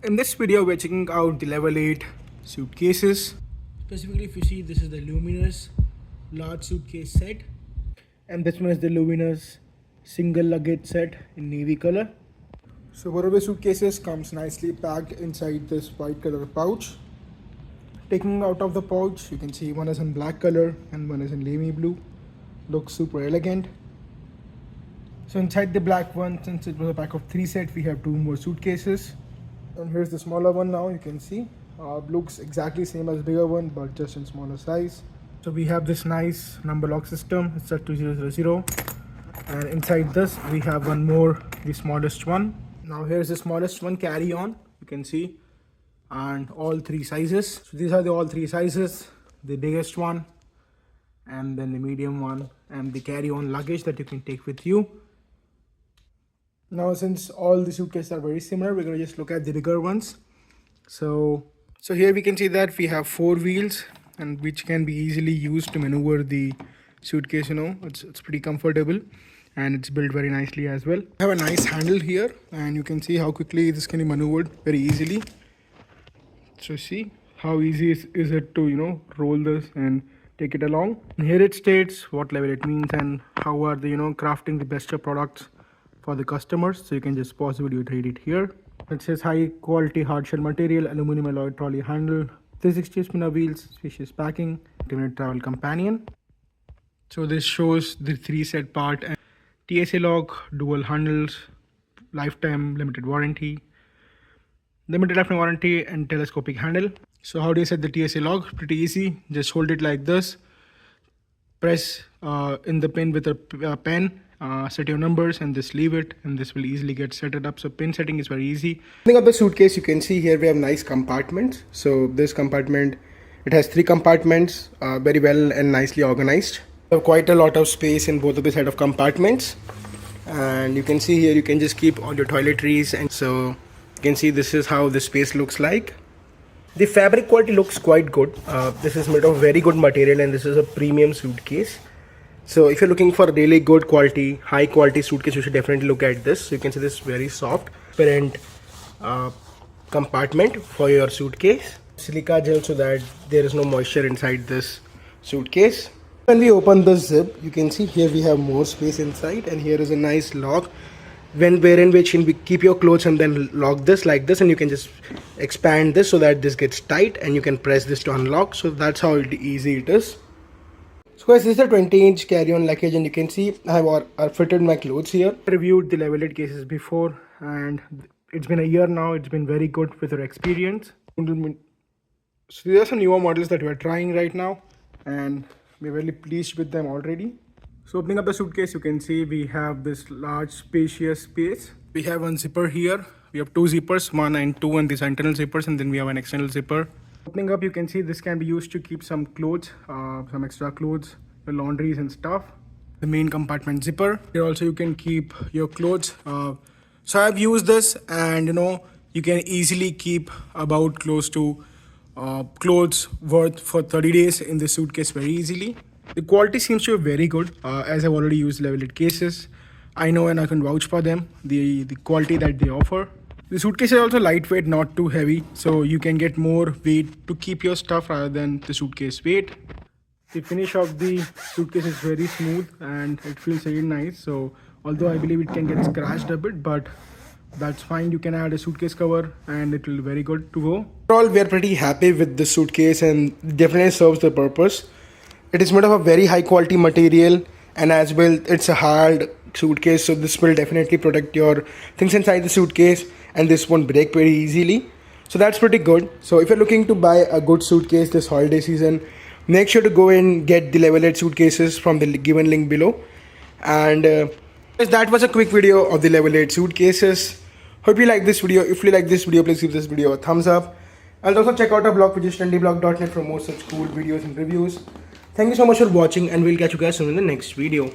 In this video, we're checking out the level 8 suitcases. Specifically, if you see, this is the Luminous large suitcase set, and this one is the Luminous single luggage set in navy color. So both of the suitcases comes nicely packed inside this white color pouch. Taking out of the pouch, you can see one is in black color and one is in navy blue. Looks super elegant. So inside the black one, since it was a pack of 3 set, we have 2 more suitcases. And here's the smaller one now, you can see. Looks exactly same as the bigger one, but just in smaller size. So we have this nice number lock system. It's set to 000. And inside this, we have one more, the smallest one. Now here's the smallest one, carry on, you can see. And all 3 sizes. So these are the all 3 sizes. The biggest one, and then the medium one, and the carry on luggage that you can take with you. Now since all the suitcases are very similar, we're going to just look at the bigger ones. So here we can see that we have 4 wheels, and which can be easily used to maneuver the suitcase. It's pretty comfortable, and it's built very nicely as well. I have a nice handle here, and you can see how quickly this can be maneuvered very easily. So see how easy is it to roll this and take it along. And here it states what level it means and how are they crafting the best of products for the customers. So you can just pause the video to read it here. It says high quality hard shell material, aluminum alloy trolley handle, 360 spinner wheels, spacious packing, intimate travel companion. So this shows the 3 set part, and TSA lock, dual handles, lifetime limited warranty, and telescopic handle. So how do you set the TSA lock? Pretty easy. Just hold it like this, press in the pin with a pen, set your numbers, and just leave it, and this will easily get set it up. So pin setting is very easy. Opening up the suitcase, you can see here we have nice compartments. So this compartment, it has 3 compartments, very well and nicely organized. We have quite a lot of space in both of the set of compartments, and you can see here you can just keep all your toiletries. And so you can see this is how the space looks like. The fabric quality looks quite good. This is made of very good material, and this is a premium suitcase. So if you're looking for a really good quality, high quality suitcase, you should definitely look at this. So you can see this very soft, transparent compartment for your suitcase. Silica gel so that there is no moisture inside this suitcase. When we open the zip, you can see here we have more space inside, and here is a nice lock wherein which you can keep your clothes and then lock this like this, and you can just expand this so that this gets tight, and you can press this to unlock. So that's how easy it is. So guys, this is a 20-inch carry-on luggage, and you can see I have fitted my clothes here. I reviewed the level 8 cases before, and it's been a year now. It's been very good with our experience. So these are some newer models that we're trying right now, and we're really pleased with them already. So opening up the suitcase, you can see we have this large spacious space. We have one zipper here. We have 2 zippers, 1 and 2, and these are internal zippers, and then we have an external zipper. Opening up, you can see this can be used to keep some clothes, some extra clothes, the laundries and stuff. The main compartment zipper. Here also you can keep your clothes. So I've used this, and you can easily keep about close to clothes worth for 30 days in this suitcase very easily. The quality seems to be very good, as I've already used level 8 cases. I know and I can vouch for them, the quality that they offer. The suitcase is also lightweight, not too heavy, so you can get more weight to keep your stuff rather than the suitcase weight. The finish of the suitcase is very smooth, and it feels very nice. So although I believe it can get scratched a bit, but that's fine. You can add a suitcase cover, and it will be very good to go. Overall, we are pretty happy with the suitcase, and definitely serves the purpose. It is made of a very high quality material, and as well it's a hard suitcase, so this will definitely protect your things inside the suitcase, and this won't break very easily. So that's pretty good. So if you're looking to buy a good suitcase this holiday season, make sure to go and get the level 8 suitcases from the given link below. And that was a quick video of the level 8 suitcases. Hope you like this video. If you like this video, please give this video a thumbs up. And also check out our blog, which is trendyblog.net, for more such cool videos and reviews. Thank you so much for watching, and we'll catch you guys soon in the next video.